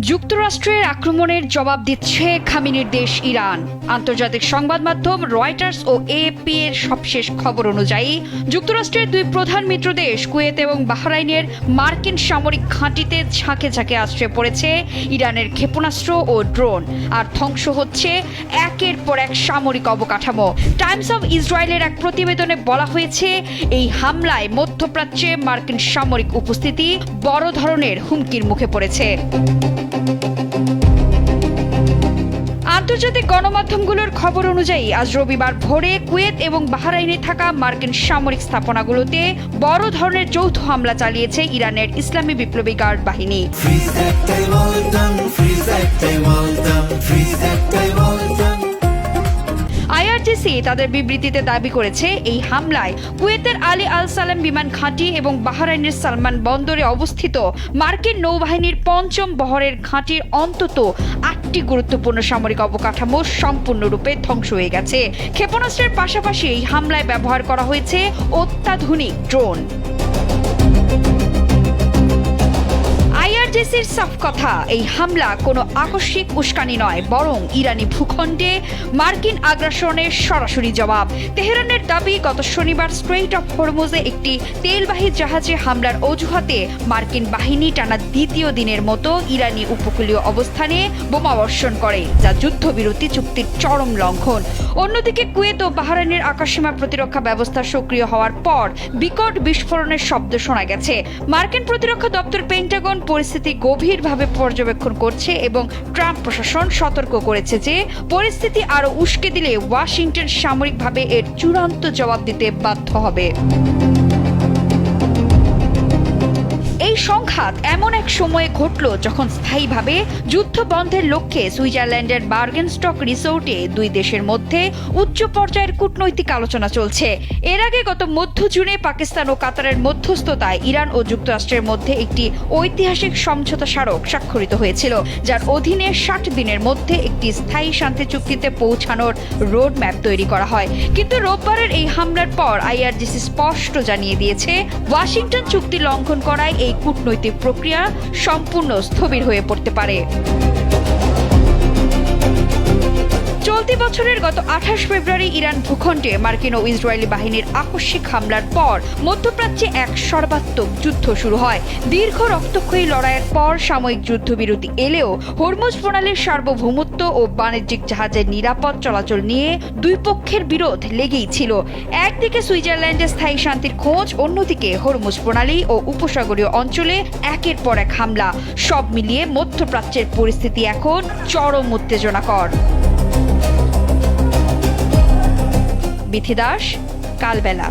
যুক্তরাষ্ট্রের আক্রমণের জবাব দিচ্ছে খামেনির দেশ ইরান। আন্তর্জাতিক সংবাদ মাধ্যম রয়টার্স ও এএফপি এর সবশেষ খবর অনুযায়ী যুক্তরাষ্ট্রের দুই প্রধান মিত্র দেশ কুয়েত এবং বাহরাইনের মার্কিন সামরিক ঘাঁটিতে ঝাঁকে ঝাঁকে আশ্রয় পড়েছে ইরানের ক্ষেপণাস্ত্র ও ড্রোন, আর ধ্বংস হচ্ছে একের পর এক সামরিক অবকাঠামো। টাইমস অব ইসরায়েলের এক প্রতিবেদনে বলা হয়েছে, এই হামলায় মধ্যপ্রাচ্যে মার্কিন সামরিক উপস্থিতি বড় ধরনের হুমকির মুখে পড়েছে। আন্তর্জাতিক গণমাধ্যমগুলোর খবর অনুযায়ী আজ রবিবার ভোরে কুয়েত এবং বাহরাইনে থাকা মার্কিন সামরিক স্থাপনাগুলোতে বড় ধরনের যৌথ হামলা চালিয়েছে ইরানের ইসলামী বিপ্লবী গার্ড বাহিনী। আইআরজিসি তাদের বিবৃতিতে দাবি করেছে, এই হামলায় কুয়েতের আলী আল সালেম বিমান ঘাঁটি এবং বাহরাইনের সালমান বন্দরে অবস্থিত মার্কিন নৌবাহিনীর পঞ্চম বহরের ঘাঁটির অন্তত 8টি গুরুত্বপূর্ণ সামরিক অবকাঠামো সম্পূর্ণরূপে ধ্বংস হয়ে গেছে। ক্ষেপণাস্ত্রের পাশাপাশি এই হামলায় ব্যবহার করা হয়েছে অত্যাধুনিক ড্রোন। আইআরজিসির সাফ কথা, এই হামলা কোনো আকস্মিক উস্কানি নয়, বরং ইরানি ভূখণ্ডে মার্কিন আগ্রাসনের সরাসরি জবাব। তেহরানের দাবি, গত শনিবার স্ট্রেইট অফ হরমুজে একটি তেলবাহী জাহাজে হামলার অজুহাতে মার্কিন বাহিনী টানা দ্বিতীয় দিনের মতো ইরানি উপকূলীয় অবস্থানে বোমাবর্ষণ করে, যা যুদ্ধবিরতি চুক্তির চরম লঙ্ঘন। অন্যদিকে কুয়েত ও বাহরাইনের আকাশসীমা প্রতিরক্ষা ব্যবস্থা সক্রিয় হওয়ার পর বিকট বিস্ফোরণের শব্দ শোনা গেছে। মার্কিন প্রতিরক্ষা দপ্তর পেন্টাগন পরিস্থিতি গভীরভাবে পর্যবেক্ষণ করছে এবং ট্রাম্প প্রশাসন সতর্ক করেছে যে পরিস্থিতি আরও উস্কে দিলে ওয়াশিংটন সামরিকভাবে এর চূড়ান্ত জবাব দিতে বাধ্য হবে। এই সংঘাত এমন এক সময়ে ঘটল যখন স্থায়ীভাবে যুদ্ধ বন্ধের লক্ষ্যে সুইজারল্যান্ডের বার্গেনস্টক রিসোর্টে দুই দেশের মধ্যে উচ্চ পর্যায়ের কূটনৈতিক আলোচনা চলছে। এর আগে গত মধ্য জুনে পাকিস্তান ও কাতারের মধ্যস্থতায় ইরান ও যুক্তরাষ্ট্রের মধ্যে একটি ঐতিহাসিক সমঝোতা স্মারক স্বাক্ষরিত হয়েছিল, যার অধীনে 60 দিনের মধ্যে একটি স্থায়ী শান্তি চুক্তিতে পৌঁছানোর রোড ম্যাপ তৈরি করা হয়। কিন্তু রোববারের এই হামলার পর আইআরজিসি স্পষ্ট জানিয়ে দিয়েছে, ওয়াশিংটন চুক্তি লঙ্ঘন করায় এই কূটনৈতিক প্রক্রিয়া সম্পূর্ণ স্থবির হয়ে পড়তে পারে। চলতি বছরের গত 28 ফেব্রুয়ারি ইরান ভূখণ্ডে মার্কিন ও ইসরায়েলি বাহিনীর আকস্মিক হামলার পর মধ্যপ্রাচ্যে এক সর্বাত্মক যুদ্ধ শুরু হয়। দীর্ঘ রক্তক্ষয়ী লড়াইয়ের পর সাময়িক যুদ্ধবিরতি এলেও হরমুজ প্রণালীর সার্বভৌমত্ব ও বাণিজ্যিক জাহাজের নিরাপদ চলাচল নিয়ে দুই পক্ষের বিরোধ লেগেই ছিল। একদিকে সুইজারল্যান্ডে স্থায়ী শান্তির খোঁজ, অন্যদিকে হরমুজ প্রণালী ও উপসাগরীয় অঞ্চলে একের পর এক হামলা। সব মিলিয়ে মধ্যপ্রাচ্যের পরিস্থিতি এখন চরম উত্তেজনাকর। বিথি দাস, কালবেলা।